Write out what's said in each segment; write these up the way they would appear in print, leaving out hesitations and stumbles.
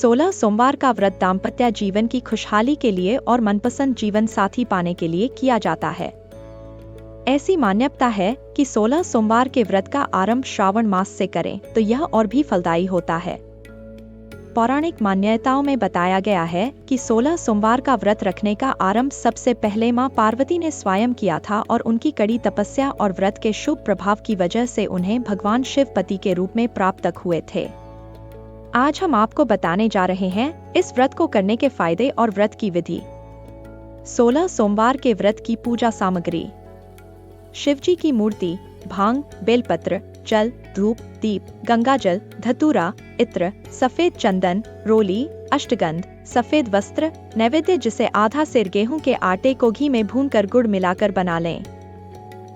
16 सोमवार का व्रत दाम्पत्य जीवन की खुशहाली के लिए और मनपसंद जीवन साथी पाने के लिए किया जाता है। ऐसी मान्यता है कि 16 सोमवार के व्रत का आरंभ श्रावण मास से करें तो यह और भी फलदायी होता है। पौराणिक मान्यताओं में बताया गया है कि 16 सोमवार का व्रत रखने का आरंभ सबसे पहले मां पार्वती ने स्वयं किया था और उनकी कड़ी तपस्या और व्रत के शुभ प्रभाव की वजह से उन्हें भगवान शिव पति के रूप में प्राप्त हुए थे। आज हम आपको बताने जा रहे हैं इस व्रत को करने के फायदे और व्रत की विधि। 16 सोमवार के व्रत की पूजा सामग्री: शिवजी की मूर्ति, भांग, बेलपत्र, जल, धूप, दीप, गंगाजल, धतूरा, इत्र, सफेद चंदन, रोली, अष्टगंध, सफेद वस्त्र, नैवेद्य जिसे आधा सेर गेहूं के आटे को घी में भूनकर गुड़ मिलाकर बना लें।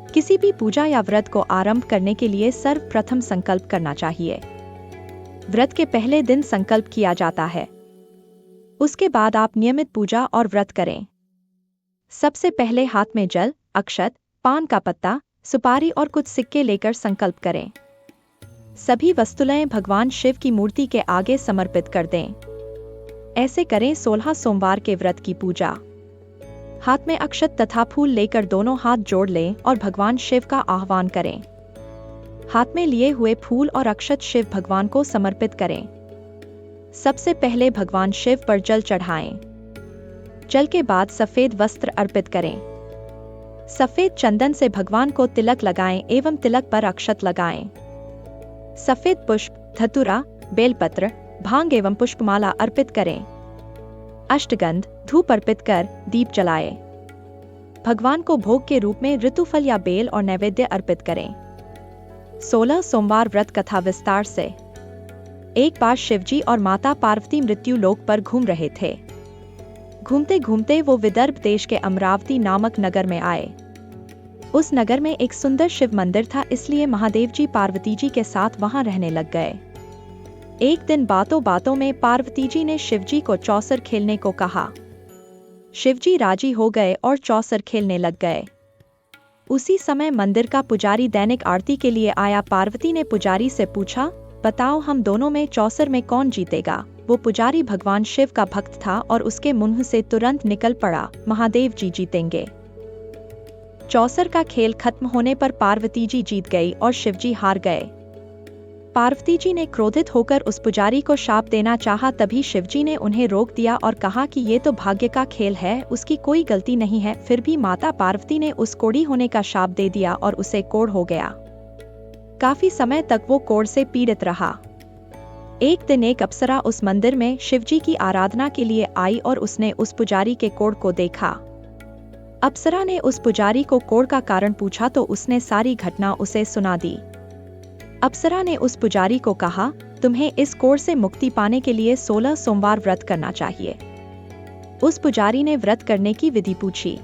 किसी भी पूजा या व्रत को आरंभ करने के लिए सर्वप्रथम संकल्प करना चाहिए। व्रत के पहले दिन संकल्प किया जाता है। उसके बाद आप नियमित पूजा और व्रत करें। सबसे पहले हाथ में जल, अक्षत, पान का पत्ता, सुपारी और कुछ सिक्के लेकर संकल्प करें। सभी वस्तुएं भगवान शिव की मूर्ति के आगे समर्पित कर दें। ऐसे करें 16 सोमवार के व्रत की पूजा। हाथ में अक्षत तथा फूल लेकर दोनों हाथ जोड़ लें और भगवान शिव का आह्वान करें। हाथ में लिए हुए फूल और अक्षत शिव भगवान को समर्पित करें। सबसे पहले भगवान शिव पर जल चढ़ाएं। जल के बाद सफेद वस्त्र अर्पित करें। सफेद चंदन से भगवान को तिलक लगाएं एवं तिलक पर अक्षत लगाएं। सफेद पुष्प, धतूरा, बेलपत्र, भांग एवं पुष्पमाला अर्पित करें। अष्टगंध, धूप अर्पित कर दीप जलाएं। भगवान को भोग के रूप में ऋतुफल या बेल और नैवेद्य अर्पित करें। 16 सोमवार व्रत कथा विस्तार से। एक बार शिवजी और माता पार्वती मृत्यु लोक पर घूम रहे थे। घूमते घूमते वो विदर्भ देश के अमरावती नामक नगर में आए। उस नगर में एक सुंदर शिव मंदिर था, इसलिए महादेव जी पार्वती जी के साथ वहां रहने लग गए। एक दिन बातों बातों में पार्वती जी ने शिवजी को चौसर खेलने को कहा। शिवजी राजी हो गए और चौसर खेलने लग गए। उसी समय मंदिर का पुजारी दैनिक आरती के लिए आया। पार्वती ने पुजारी से पूछा, बताओ हम दोनों में चौसर में कौन जीतेगा? वो पुजारी भगवान शिव का भक्त था और उसके मुंह से तुरंत निकल पड़ा, महादेव जी जीतेंगे। चौसर का खेल खत्म होने पर पार्वती जी जीत गई और शिवजी हार गए। पार्वती जी ने क्रोधित होकर उस पुजारी को शाप देना चाहा, तभी शिवजी ने उन्हें रोक दिया और कहा कि ये तो भाग्य का खेल है, उसकी कोई गलती नहीं है। फिर भी माता पार्वती ने उस कोढ़ी होने का शाप दे दिया और उसे कोढ़ हो गया। काफी समय तक वो कोढ़ से पीड़ित रहा। एक दिन एक अप्सरा उस मंदिर में शिवजी की आराधना के लिए आई और उसने उस पुजारी के कोढ़ को देखा। अप्सरा ने उस पुजारी को कोढ़ का कारण पूछा तो उसने सारी घटना उसे सुना दी। अप्सरा ने उस पुजारी को कहा, तुम्हें इस कोढ़ से मुक्ति पाने के लिए 16 सोमवार व्रत करना चाहिए। उस पुजारी ने व्रत करने की विधि पूछी।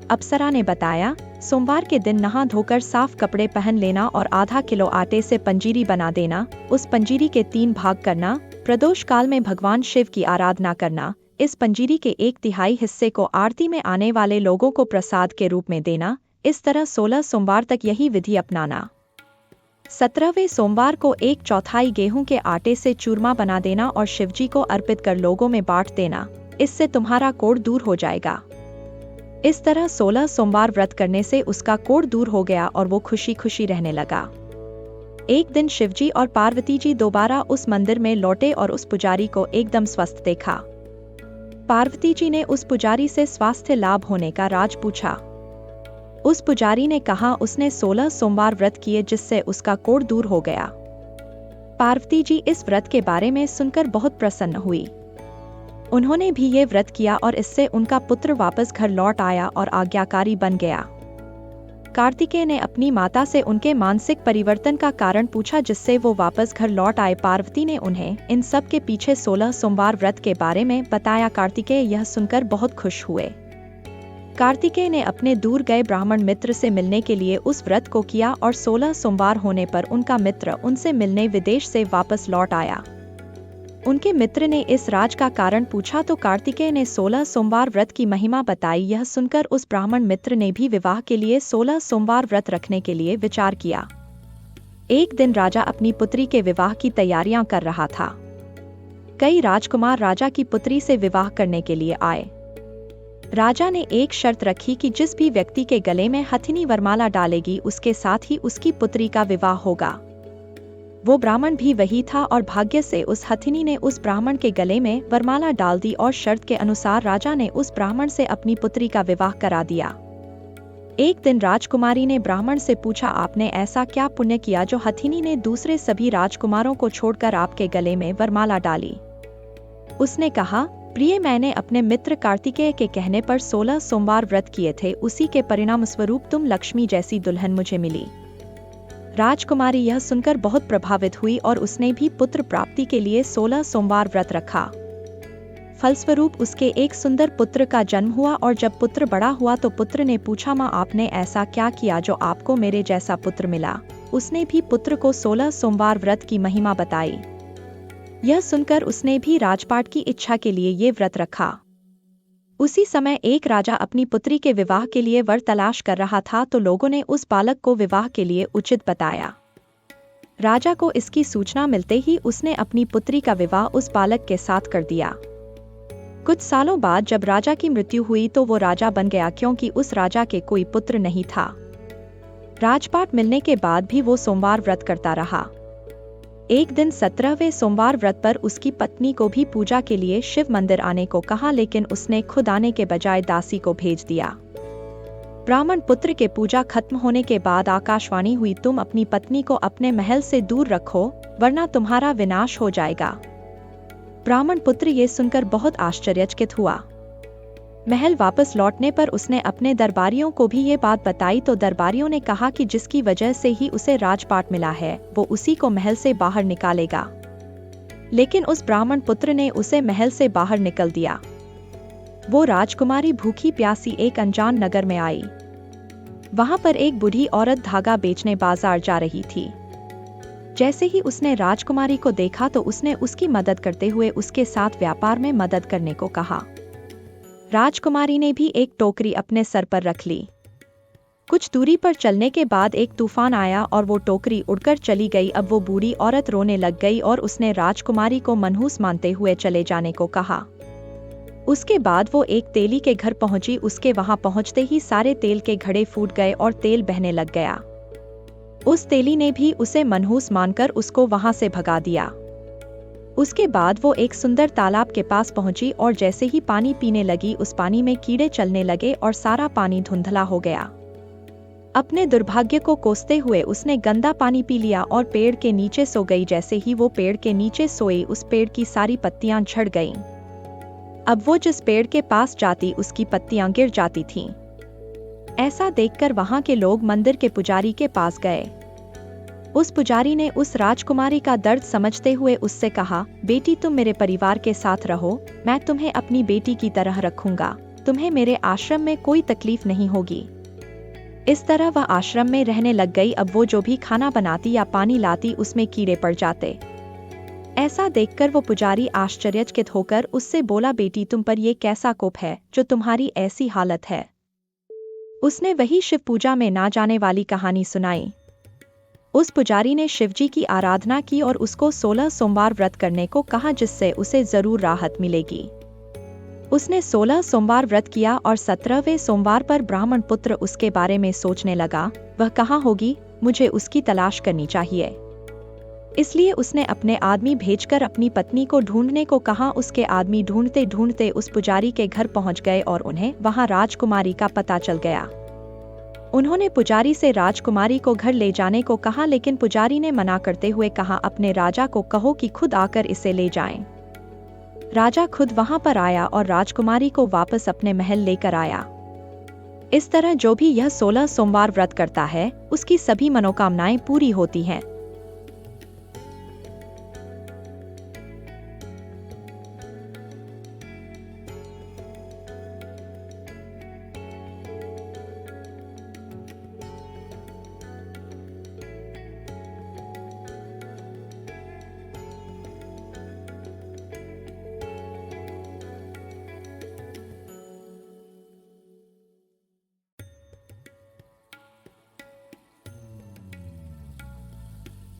अप्सरा ने बताया, सोमवार के दिन नहा धोकर साफ कपड़े पहन लेना और आधा किलो आटे से पंजीरी बना देना। उस पंजीरी के 3 भाग करना। प्रदोष काल में भगवान शिव की आराधना करना। इस पंजीरी के 1/3 हिस्से को आरती में आने वाले लोगों को प्रसाद के रूप में देना। इस तरह 16 सोमवार तक यही विधि अपनाना। 17वें सोमवार को 1/4 गेहूं के आटे से चूरमा बना देना और शिवजी को अर्पित कर लोगों में बांट देना। इससे तुम्हारा कोढ़ दूर हो जाएगा। इस तरह 16 सोमवार व्रत करने से उसका कोढ़ दूर हो गया और वो खुशी खुशी रहने लगा। एक दिन शिवजी और पार्वती जी दोबारा उस मंदिर में लौटे और उस पुजारी को एकदम स्वस्थ देखा। पार्वती जी ने उस पुजारी से स्वास्थ्य लाभ होने का राज पूछा। उस पुजारी ने कहा उसने 16 सोमवार व्रत किए जिससे उसका कोढ़ दूर हो गया। पार्वती जी इस व्रत के बारे में सुनकर बहुत प्रसन्न हुई। उन्होंने भी ये व्रत किया और इससे उनका पुत्र वापस घर लौट आया और आज्ञाकारी बन गया। कार्तिकेय ने अपनी माता से उनके मानसिक परिवर्तन का कारण पूछा जिससे वो वापस घर लौट आए। पार्वती ने उन्हें इन सब के पीछे 16 सोमवार व्रत के बारे में बताया। कार्तिकेय यह सुनकर बहुत खुश हुए। कार्तिकेय ने अपने दूर गए ब्राह्मण मित्र से मिलने के लिए उस व्रत को किया और 16 सोमवार होने पर उनका मित्र उनसे मिलने विदेश से वापस लौट आया। उनके मित्र ने इस राज का कारण पूछा तो कार्तिकेय ने 16 सोमवार व्रत की महिमा बताई। यह सुनकर उस ब्राह्मण मित्र ने भी विवाह के लिए 16 सोमवार व्रत रखने के लिए विचार किया। एक दिन राजा अपनी पुत्री के विवाह की तैयारियां कर रहा था। कई राजकुमार राजा की पुत्री से विवाह करने के लिए आए। राजा ने एक शर्त रखी कि जिस भी व्यक्ति के गले में हथिनी वरमाला डालेगी उसके साथ ही उसकी पुत्री का विवाह होगा। वो ब्राह्मण भी वही था और भाग्य से उस हथिनी ने उस ब्राह्मण के गले में वरमाला डाल दी और शर्त के अनुसार राजा ने उस ब्राह्मण से अपनी पुत्री का विवाह करा दिया। एक दिन राजकुमारी ने ब्राह्मण से पूछा, आपने ऐसा क्या पुण्य किया जो हथिनी ने दूसरे सभी राजकुमारों को छोड़कर आपके गले में वरमाला डाली? उसने कहा, प्रिय, मैंने अपने मित्र कार्तिकेय के कहने पर 16 सोमवार व्रत किए थे, उसी के परिणाम स्वरूप तुम लक्ष्मी जैसी दुल्हन मुझे मिली। राजकुमारी यह सुनकर बहुत प्रभावित हुई और उसने भी पुत्र प्राप्ति के लिए 16 सोमवार व्रत रखा। फलस्वरूप उसके एक सुंदर पुत्र का जन्म हुआ और जब पुत्र बड़ा हुआ तो पुत्र ने पूछा, माँ आपने ऐसा क्या किया जो आपको मेरे जैसा पुत्र मिला? उसने भी पुत्र को 16 सोमवार व्रत की महिमा बताई। यह सुनकर उसने भी राजपाट की इच्छा के लिए ये व्रत रखा। उसी समय एक राजा अपनी पुत्री के विवाह के लिए वर तलाश कर रहा था तो लोगों ने उस बालक को विवाह के लिए उचित बताया। राजा को इसकी सूचना मिलते ही उसने अपनी पुत्री का विवाह उस बालक के साथ कर दिया। कुछ सालों बाद जब राजा की मृत्यु हुई तो वो राजा बन गया क्योंकि उस राजा के कोई पुत्र नहीं था। राजपाट मिलने के बाद भी वो सोमवार व्रत करता रहा। एक दिन 17वें सोमवार व्रत पर उसकी पत्नी को भी पूजा के लिए शिव मंदिर आने को कहा, लेकिन उसने खुद आने के बजाय दासी को भेज दिया। ब्राह्मण पुत्र के पूजा खत्म होने के बाद आकाशवाणी हुई, तुम अपनी पत्नी को अपने महल से दूर रखो वरना तुम्हारा विनाश हो जाएगा। ब्राह्मण पुत्र ये सुनकर बहुत आश्चर्यचकित हुआ। महल वापस लौटने पर उसने अपने दरबारियों को भी ये बात बताई तो दरबारियों ने कहा कि जिसकी वजह से ही उसे राजपाट मिला है वो उसी को महल से बाहर निकालेगा। लेकिन उस ब्राह्मण पुत्र ने उसे महल से बाहर निकल दिया। वो राजकुमारी भूखी प्यासी एक अनजान नगर में आई। वहां पर एक बूढ़ी औरत धागा बेचने बाजार जा रही थी। जैसे ही उसने राजकुमारी को देखा तो उसने उसकी मदद करते हुए उसके साथ व्यापार में मदद करने को कहा। राजकुमारी ने भी एक टोकरी अपने सर पर रख ली। कुछ दूरी पर चलने के बाद एक तूफान आया और वो टोकरी उड़कर चली गई। अब वो बूढ़ी औरत रोने लग गई और उसने राजकुमारी को मनहूस मानते हुए चले जाने को कहा। उसके बाद वो एक तेली के घर पहुंची। उसके वहां पहुंचते ही सारे तेल के घड़े फूट गए और तेल बहने लग गया। उस तेली ने भी उसे मनहूस मानकर उसको वहां से भगा दिया। उसके बाद वो एक सुंदर तालाब के पास पहुंची और जैसे ही पानी पीने लगी उस पानी में कीड़े चलने लगे और सारा पानी धुंधला हो गया। अपने दुर्भाग्य को कोसते हुए उसने गंदा पानी पी लिया और पेड़ के नीचे सो गई। जैसे ही वो पेड़ के नीचे सोई उस पेड़ की सारी पत्तियां झड़ गईं। अब वो जिस पेड़ के पास जाती उसकी पत्तियां गिर जाती थीं। ऐसा देखकर वहां के लोग मंदिर के पुजारी के पास गए। उस पुजारी ने उस राजकुमारी का दर्द समझते हुए उससे कहा, बेटी तुम मेरे परिवार के साथ रहो, मैं तुम्हें अपनी बेटी की तरह रखूंगा, तुम्हें मेरे आश्रम में कोई तकलीफ नहीं होगी। इस तरह वह आश्रम में रहने लग गई। अब वो जो भी खाना बनाती या पानी लाती उसमें कीड़े पड़ जाते। ऐसा देखकर वो पुजारी आश्चर्यचकित होकर उससे बोला, बेटी तुम पर ये कैसा कोप है जो तुम्हारी ऐसी हालत है? उसने वही शिव पूजा में ना जाने वाली कहानी सुनाई। उस पुजारी ने शिवजी की आराधना की और उसको 16 सोमवार व्रत करने को कहा जिससे उसे जरूर राहत मिलेगी। उसने 16 सोमवार व्रत किया और 17वें सोमवार पर ब्राह्मण पुत्र उसके बारे में सोचने लगा, वह कहाँ होगी, मुझे उसकी तलाश करनी चाहिए। इसलिए उसने अपने आदमी भेजकर अपनी पत्नी को ढूंढने को कहा। उसके आदमी ढूंढते ढूंढते उस पुजारी के घर पहुंच गए और उन्हें वहां राजकुमारी का पता चल गया। उन्होंने पुजारी से राजकुमारी को घर ले जाने को कहा, लेकिन पुजारी ने मना करते हुए कहा, अपने राजा को कहो कि खुद आकर इसे ले जाएं। राजा खुद वहां पर आया और राजकुमारी को वापस अपने महल लेकर आया। इस तरह जो भी यह 16 सोमवार व्रत करता है उसकी सभी मनोकामनाएं पूरी होती हैं।